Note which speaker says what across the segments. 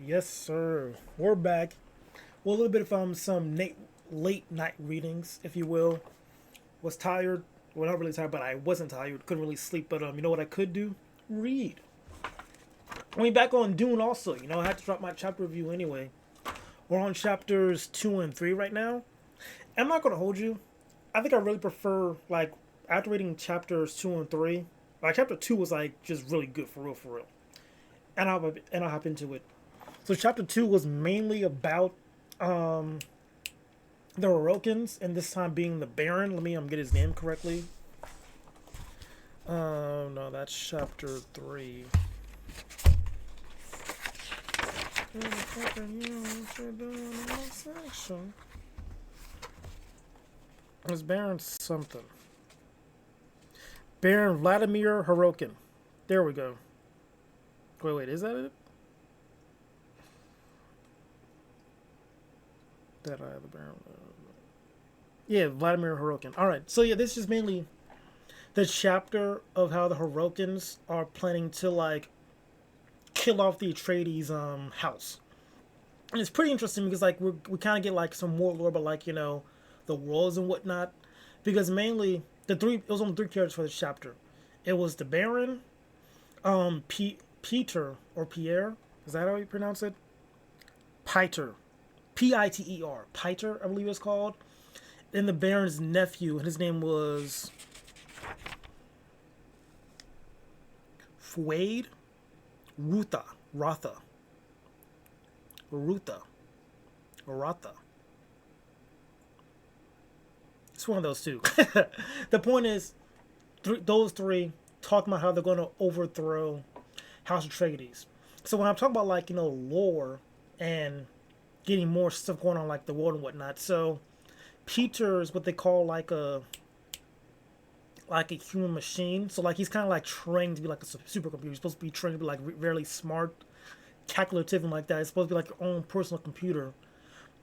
Speaker 1: Yes, sir. We're back. Well, a little bit of some late night readings, if you will. Was tired. Well, not really tired, but I wasn't tired. Couldn't really sleep. But you know what I could do? Read. I mean, back on Dune also. I had to drop my chapter review anyway. We're on chapters 2 and 3 right now. I'm not gonna hold you. I think I really prefer like after reading chapters 2 and 3. Like chapter 2 was like just really good for real, for real. And I'll hop into it. So chapter 2 was mainly about um the Hirokins, and this time being the Baron. Let me get his name correctly. No, that's chapter 3. It's Baron something. Baron Vladimir Hirokin. There we go. Wait, is that it? That I have the Baron. Yeah, Vladimir Hirokin. All right, so yeah, this is mainly the chapter of how the Hirokins are planning to like kill off the Atreides house. And it's pretty interesting because like we kind of get like some more lore about like the worlds and whatnot, because mainly it was only three characters for this chapter. It was the Baron, Peter or Pierre, is that how you pronounce it? Piter, Piter, Piter, I believe it's called. Then the Baron's nephew, and his name was Fuade, Rotha, Rutha, Rotha. It's one of those two. The point is, those three talk about how they're going to overthrow House Atreides. So when I'm talking about like lore and getting more stuff going on like the world and whatnot, so Peter is what they call like a human machine. So like he's kind of like trained to be like a supercomputer. He's supposed to be trained to be like really smart, calculative, and like that. It's supposed to be like your own personal computer.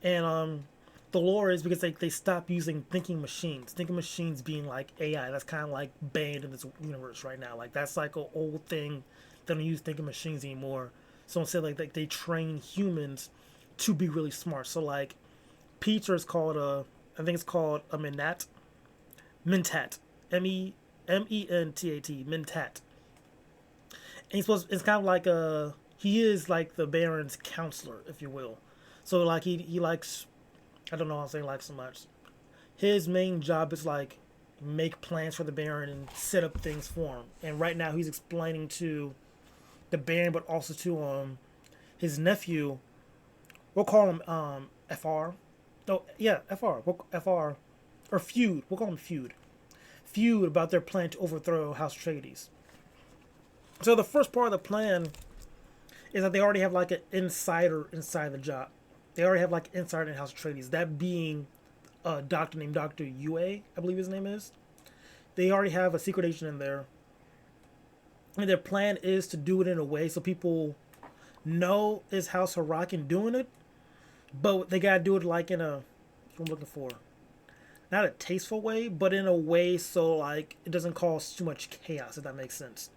Speaker 1: And the lore is because they stopped using thinking machines. Thinking machines being like AI. That's kind of like banned in this universe right now. Like that's like an old thing. They don't use thinking machines anymore. So instead, like they train humans to be really smart. So like Peter is called I think it's called a Mentat, Mentat, Mentat. And it's kind of like he is like the Baron's counselor, if you will. So like he likes, I don't know how to say like so much. His main job is like make plans for the Baron and set up things for him. And right now he's explaining to the Baron, but also to his nephew. We'll call him Fr. No, yeah, Fr. Fr. Or Feud. We'll call him Feud. Feud about their plan to overthrow House Atreides. So the first part of the plan is that they already have like an insider inside the job. They already have like an insider in House Atreides. That being a doctor named Dr. Yue, I believe his name is. They already have a secret agent in there. And their plan is to do it in a way so people know is House Harkonnen doing it, but they gotta do it like in a, what I'm looking for, not a tasteful way, but in a way so like it doesn't cause too much chaos, if that makes sense.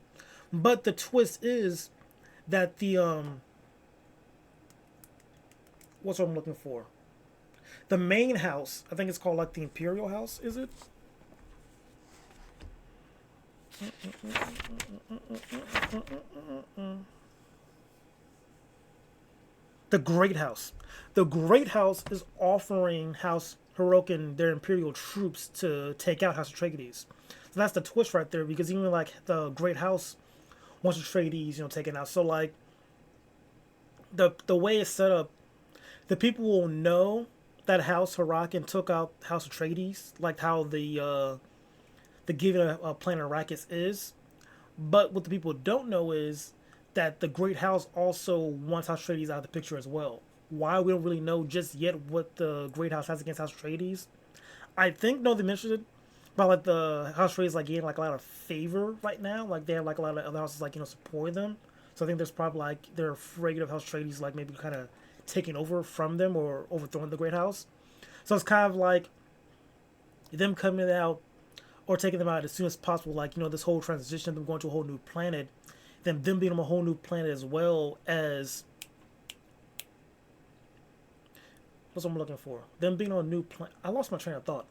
Speaker 1: But the twist is that the what's what I'm looking for? The main house, I think it's called like the Imperial House, is it? The Great House. The Great House is offering House Hirokin their Imperial troops to take out House Atreides. So that's the twist right there, because even like the Great House wants Atreides, taken out. So like the way it's set up, the people will know that House Harkonnen took out House Atreides, like how the giving a planet Arrakis is. But what the people don't know is that the Great House also wants House Atreides out of the picture as well. Why, we don't really know just yet what the Great House has against House Atreides. I think no, they mentioned it, but like the House Atreides like getting like a lot of favor right now. Like they have like a lot of other houses like supporting them. So I think there's probably like they're afraid of House Atreides like maybe kind of taking over from them or overthrowing the Great House. So it's kind of like them coming out or taking them out as soon as possible. Like this whole transition, them going to a whole new planet, then them being on a whole new planet as well as What's what I'm looking for? Them being on a new planet. I lost my train of thought.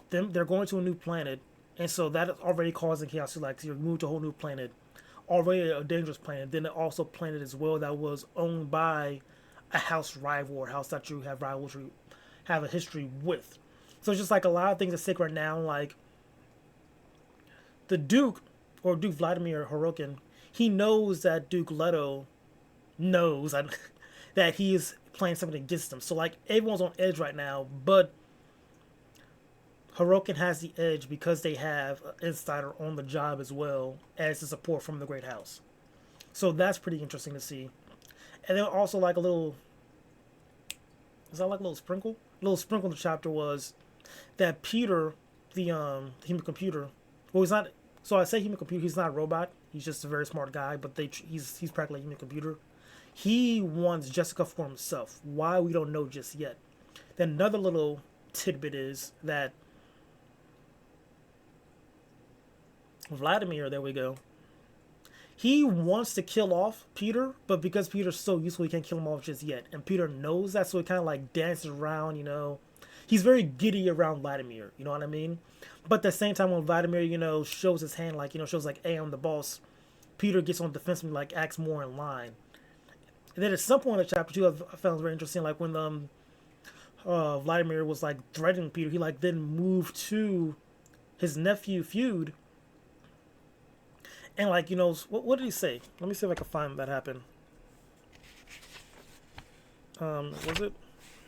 Speaker 1: They're going to a new planet, and so that is already causing chaos. So like you're moved to a whole new planet, already a dangerous planet. Then also a planet as well that was owned by a house rival or house that you have rivalry, have a history with. So it's just like a lot of things at stake right now. Like the Duke or Duke Vladimir Harkonnen, he knows that Duke Leto knows that he is playing something against them. So like everyone's on edge right now, but Harkonnen has the edge because they have an insider on the job as well as the support from the Great House. So that's pretty interesting to see. And then also like a little, is that like a little sprinkle? A little sprinkle in the chapter was that Peter, the human computer, well he's not. So I say human computer. He's not a robot. He's just a very smart guy. But he's practically a human computer. He wants Jessica for himself. Why, we don't know just yet. Then another little tidbit is that Vladimir, there we go. He wants to kill off Peter, but because Peter's so useful, he can't kill him off just yet. And Peter knows that, so he kind of like dances around, you know. He's very giddy around Vladimir, you know what I mean? But at the same time, when Vladimir, you know, shows his hand, like, you know, shows like, hey, I'm the boss, Peter gets on the defense and like acts more in line. And then at some point in the chapter 2, I found it very interesting, like when Vladimir was like threatening Peter, he like then moved to his nephew Feud. And like, you know, what did he say? Let me see if I can find that happen. Was it?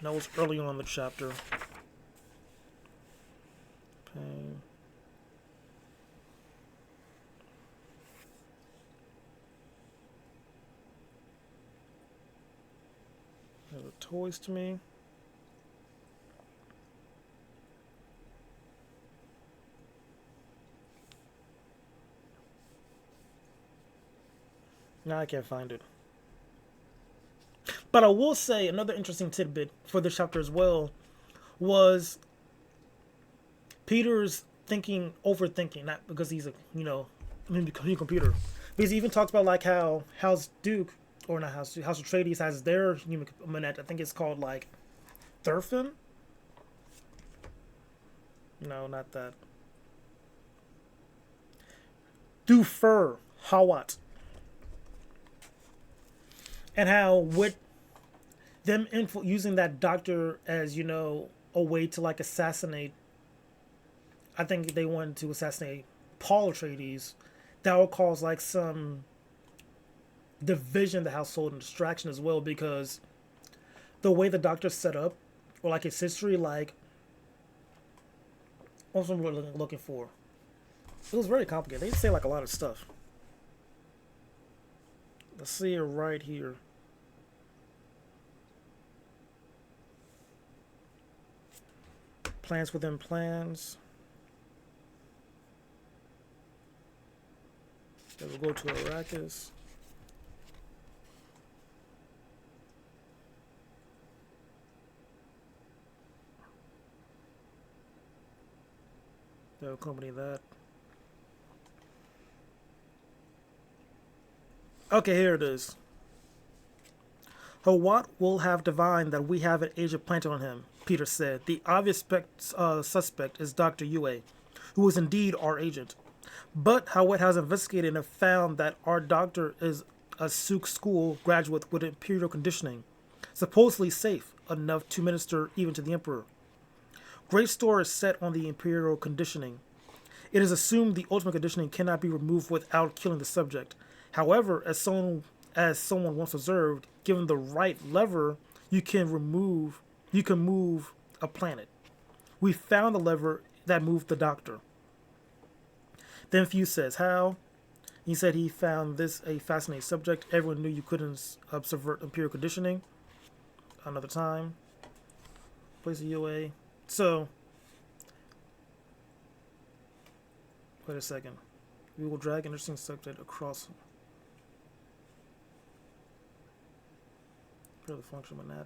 Speaker 1: No, it was early on in the chapter. Pain. There's the toys to me. Now I can't find it. But I will say another interesting tidbit for this chapter as well was Peter's overthinking, not because he's a, you know, because he's a computer. Because he even talks about like how House Duke, or not House Duke, House Atreides has their human minute. I think it's called like Thurfin. No, not that. Dufer Hawat. And how with them using that doctor as, you know, a way to like assassinate, I think they wanted to assassinate Paul Atreides, that will cause like some division in the household and distraction as well, because the way the doctor's set up, or like his history, like, what was I looking for? It was very complicated. They say like a lot of stuff. Let's see it right here. Plans within plans. Then we'll go to Arrakis. They'll accompany that. Okay, here it is. Hawat will have divined that we have an agent planted on him, Peter said. The obvious suspect is Dr. Yue, who is indeed our agent. But Hawat has investigated and found that our doctor is a Suk school graduate with imperial conditioning, supposedly safe enough to minister even to the Emperor. Great store is set on the imperial conditioning. It is assumed the ultimate conditioning cannot be removed without killing the subject. However, as someone once observed, given the right lever, you can move a planet. We found the lever that moved the doctor. Then Few says, how? He said he found this a fascinating subject. Everyone knew you couldn't subvert imperial conditioning. Another time. Place of UA. So, wait a second. We will drag interesting subject across. The function with that.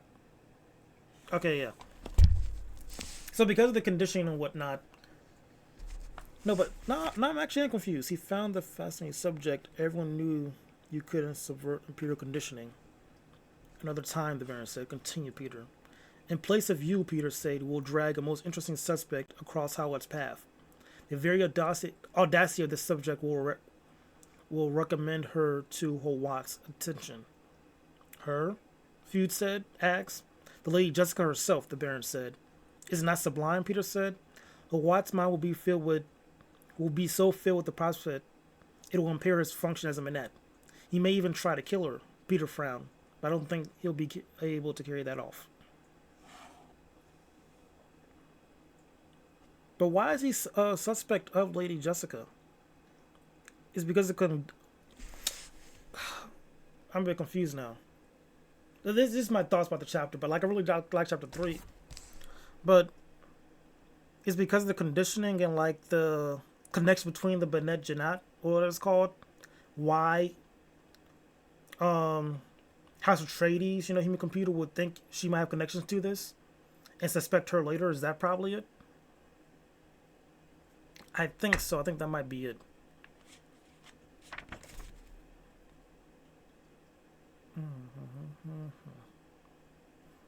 Speaker 1: Okay, yeah. So because of the conditioning and whatnot. No, but no, I'm actually confused. He found the fascinating subject. Everyone knew you couldn't subvert imperial conditioning. Another time, the Baron said. Continue, Peter. In place of you, Peter said, will drag a most interesting suspect across Howard's path. The very audacity of the subject will recommend her to Howard's attention. Her? Feud said, asked. The Lady Jessica herself, the Baron said. Is it not sublime, Peter said. Howard's mind will be so filled with the prospect it will impair his function as a Manette. He may even try to kill her. Peter frowned, but I don't think he'll be able to carry that off. But why is he a suspect of Lady Jessica? It's because it couldn't. I'm a bit confused now. This is my thoughts about the chapter, but like I really like chapter 3. But it's because of the conditioning and like the connection between the Bene Gesserit, or what it's called, why House Atreides, human computer would think she might have connections to this and suspect her later. Is that probably it? I think so. I think that might be it.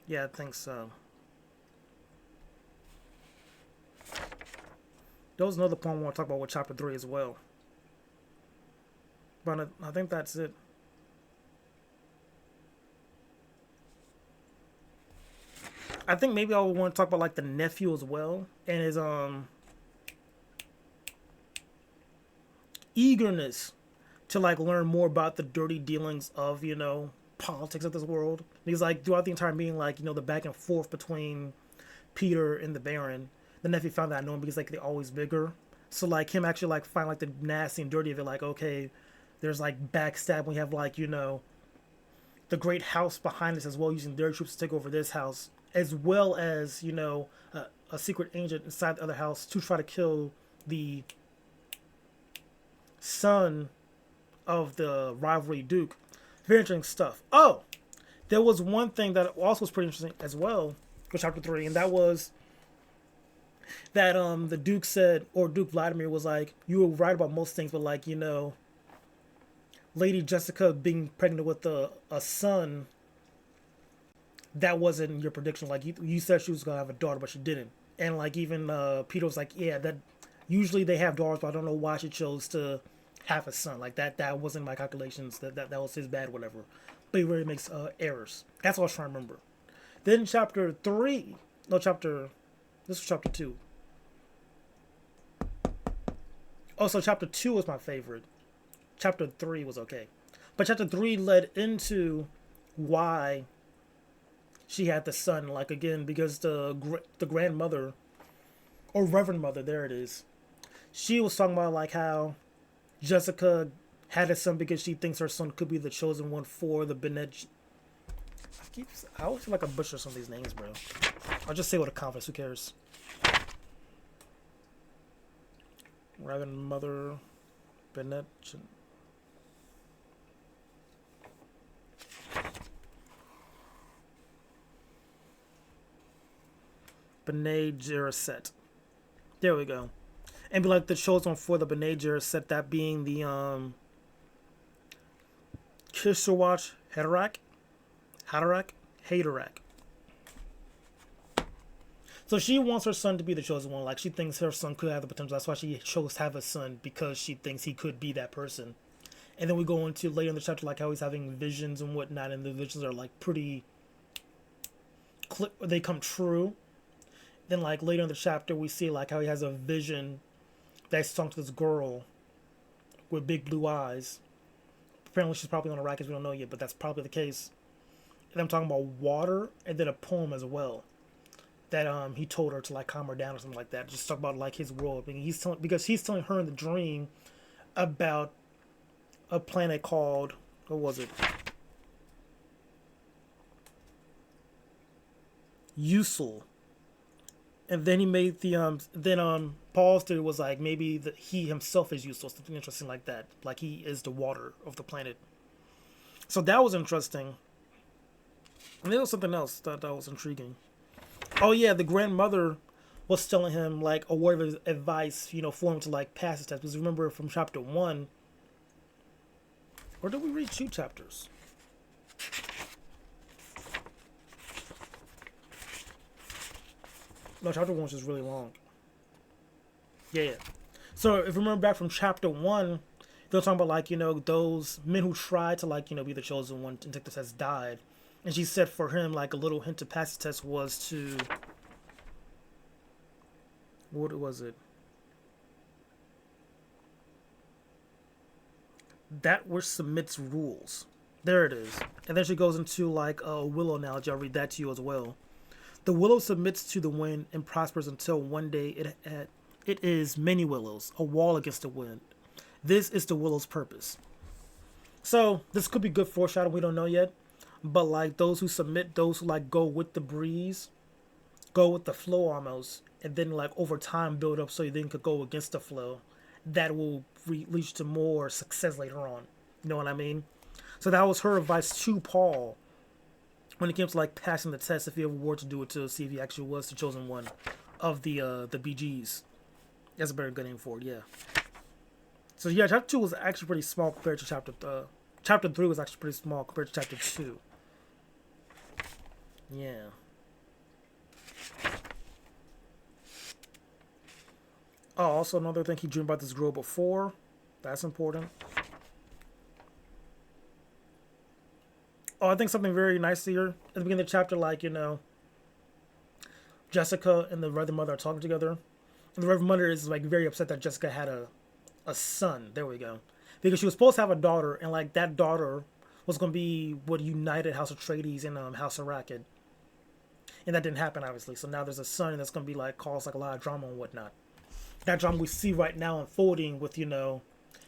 Speaker 1: Yeah, I think so. There was another point I want to talk about with chapter 3 as well. But I think that's it. I think maybe I would want to talk about like the nephew as well and his eagerness to like learn more about the dirty dealings of politics of this world. Because like throughout the entire meeting, like the back and forth between Peter and the Baron, the nephew found that annoying because like they're always bigger. So like him actually like find like the nasty and dirty of it. Like okay, there's like backstab. We have like the great house behind us as well, using their troops to take over this house, as well as a secret agent inside the other house to try to kill the son of the rivalry Duke. Very interesting stuff. Oh, there was one thing that also was pretty interesting as well with chapter 3, and that was that the Duke said, or Duke Vladimir was like, you were right about most things, but like Lady Jessica being pregnant with a son, that wasn't your prediction. Like you said she was gonna have a daughter, but she didn't. And like even Peter was like, yeah, that usually they have daughters, but I don't know why she chose to have a son. Like that wasn't my calculations. That was his bad, whatever. But he really makes errors. That's what I was trying to remember. Then chapter 3, no chapter. This was chapter 2. Oh, so chapter 2 was my favorite. Chapter 3 was okay, but chapter 3 led into why she had the son. Like again, because the grandmother or Reverend Mother, there it is. She was talking about like how Jessica had a son because she thinks her son could be the chosen one for the Bene. I always feel like I butcher some of these names, bro. I'll just say with a confidence. Who cares? Reverend Mother Bene. Bene Gesserit. There we go. And be like the chosen for the Bene Gesserit, that being the Kishawatch Haderach. So she wants her son to be the chosen one. Like she thinks her son could have the potential. That's why she chose to have a son, because she thinks he could be that person. And then we go into later in the chapter like how he's having visions and whatnot, and the visions are like pretty. They come true. Then like later in the chapter we see like how he has a vision that's sung to this girl with big blue eyes. Apparently she's probably on Arrakis, we don't know yet, but that's probably the case. And I'm talking about water, and then a poem as well that he told her to like calm her down or something like that. Just talk about like his world. Because he's telling her in the dream about a planet called, what was it? Usul. And then he made the Paul's theory was like maybe he himself is useless, something interesting like that. Like he is the water of the planet. So that was interesting. And there was something else that was intriguing. Oh yeah, the grandmother was telling him like a word of advice, for him to like pass his test. Because remember from chapter 1, or did we read 2 chapters? No, chapter 1 was just really long. Yeah. So if you remember back from chapter 1, they're talking about like, those men who tried to like, be the chosen one and take the test died. And she said for him, like a little hint to pass the test was to, what was it? That which submits rules. There it is. And then she goes into like a willow analogy. I'll read that to you as well. The willow submits to the wind and prospers until one day it is many willows, a wall against the wind. This is the willow's purpose. So this could be good foreshadowing. We don't know yet, but like those who submit, those who like go with the breeze, go with the flow almost, and then like over time build up so you then could go against the flow. That will lead to more success later on. You know what I mean? So that was her advice to Paul when it came to like passing the test, if he ever were to do it, to see if he actually was the chosen one of the BGs. That's a very good name for it, yeah. So yeah, chapter 2 was actually pretty small compared to chapter 3 was actually pretty small compared to chapter 2. Yeah. Oh, also another thing, he dreamed about this girl before. That's important. Oh, I think something very nice here at the beginning of the chapter, like, Jessica and the Reverend Mother are talking together. And the Reverend Mother is like very upset that Jessica had a son. There we go. Because she was supposed to have a daughter, and like that daughter was going to be what united House Atreides and House Arrakid. And that didn't happen, obviously. So now there's a son that's going to be like cause like a lot of drama and whatnot. That drama we see right now unfolding with,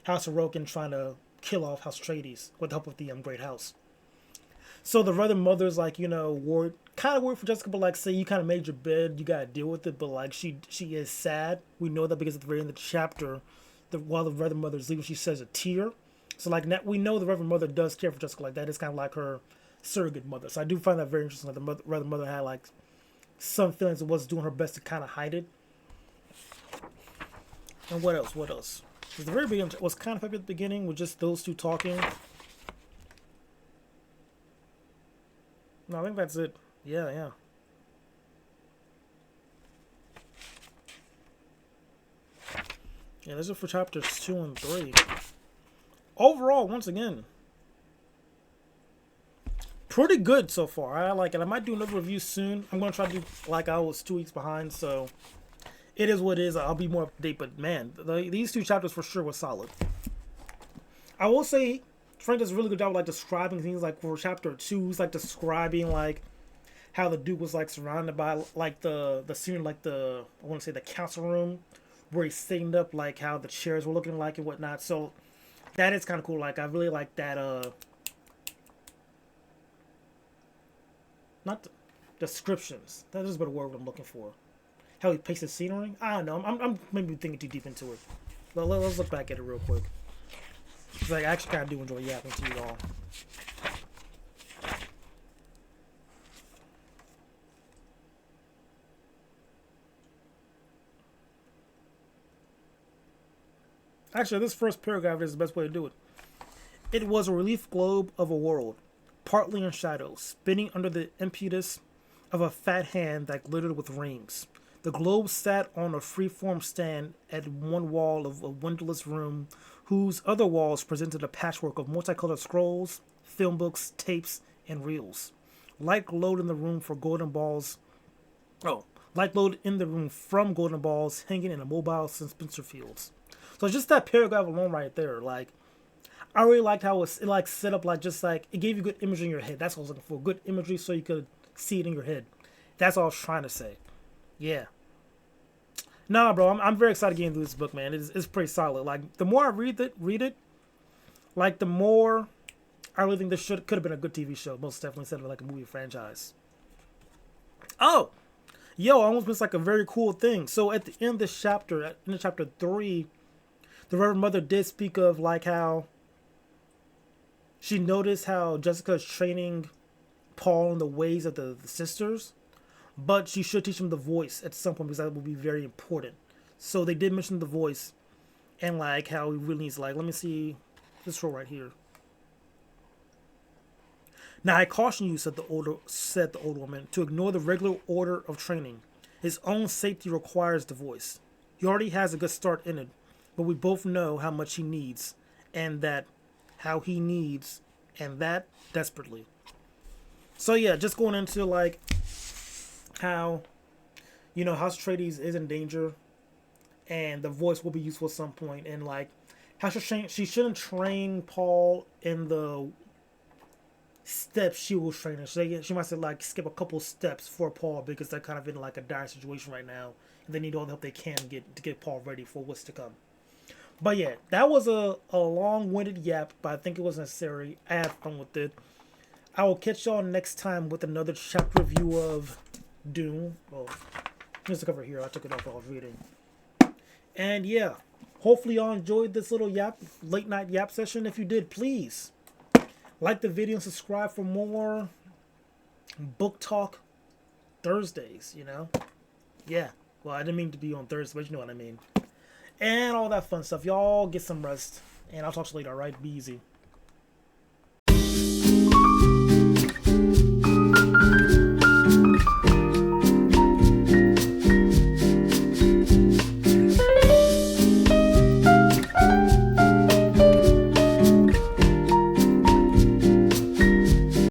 Speaker 1: House Arrakid trying to kill off House Atreides with the help of the Great House. So the Reverend Mother's like, worried, kind of worried for Jessica, but like, say you kind of made your bed, you gotta deal with it. But like, she is sad. We know that because at the very end of the chapter, while the Reverend Mother's leaving, she says a tear. So like, we know the Reverend Mother does care for Jessica. Like that is kind of like her surrogate mother. So I do find that very interesting. Like the Reverend Mother had like some feelings and was doing her best to kind of hide it. And what else? What else? Because the very beginning was kind of happy at the beginning with just those two talking. No, I think that's it. Yeah. Yeah, this is for chapters 2 and 3. Overall, once again, pretty good so far. I like it. I might do another review soon. I'm going to try to do, like I was 2 weeks behind, so it is what it is. I'll be more up to date, but man, these 2 chapters for sure were solid. I will say, Frank does a really good job of like describing things. Like for chapter 2, he's like describing like how the Duke was like surrounded by like the scene, like I want to say the council room where he's sitting up, like how the chairs were looking like and whatnot. So that is kind of cool. Like I really like that. Not the descriptions. That is what a word I'm looking for. How he paints the scenery. I don't know. I'm maybe thinking too deep into it. But let's look back at it real quick. Because I actually kind of do enjoy yapping to you all. Actually, this first paragraph is the best way to do it. It was a relief globe of a world, partly in shadow, spinning under the impetus of a fat hand that glittered with rings. The globe sat on a free-form stand at one wall of a windowless room whose other walls presented a patchwork of multicolored scrolls, film books, tapes, and reels. Light glowed in the room for golden balls. Light glowed in the room from golden balls hanging in immobile suspension fields. So just that paragraph alone right there, like, I really liked how it like set up, like, just like, it gave you good imagery in your head. That's what I was looking for. Good imagery so you could see it in your head. That's all I was trying to say. Yeah. Nah, bro, I'm very excited getting through this book, man. It's pretty solid. Like, the more I read it, like, the more I really think this could have been a good TV show. Most definitely instead of like a movie franchise. Oh! Yo, I almost missed like a very cool thing. So at the end of this chapter, in chapter 3, the Reverend Mother did speak of like how she noticed how Jessica is training Paul in the ways of the sisters, but she should teach him the voice at some point because that will be very important. So they did mention the voice and like how he really needs, like, let me see this row right here. Now I caution you, said the older woman, to ignore the regular order of training. His own safety requires the voice. He already has a good start in it, but we both know how much he needs, and that how he needs, and that desperately. So yeah, just going into like how House Atreides is in danger, and the voice will be useful at some point, and like how she shouldn't train Paul in the steps she will train him. She might say like skip a couple steps for Paul because they're kind of in like a dire situation right now, and they need all the help they can get to get Paul ready for what's to come. But yeah, that was a long-winded yap, but I think it was necessary. I had fun with it. I will catch y'all next time with another chapter review of Dune. Well, here's the cover here. I took it off while I was reading. And yeah, hopefully y'all enjoyed this little late night yap session. If you did, please like the video and subscribe for more book talk Thursdays, Yeah. Well, I didn't mean to be on Thursday, but you know what I mean. And all that fun stuff. Y'all get some rest. And I'll talk to you later, alright? Be easy.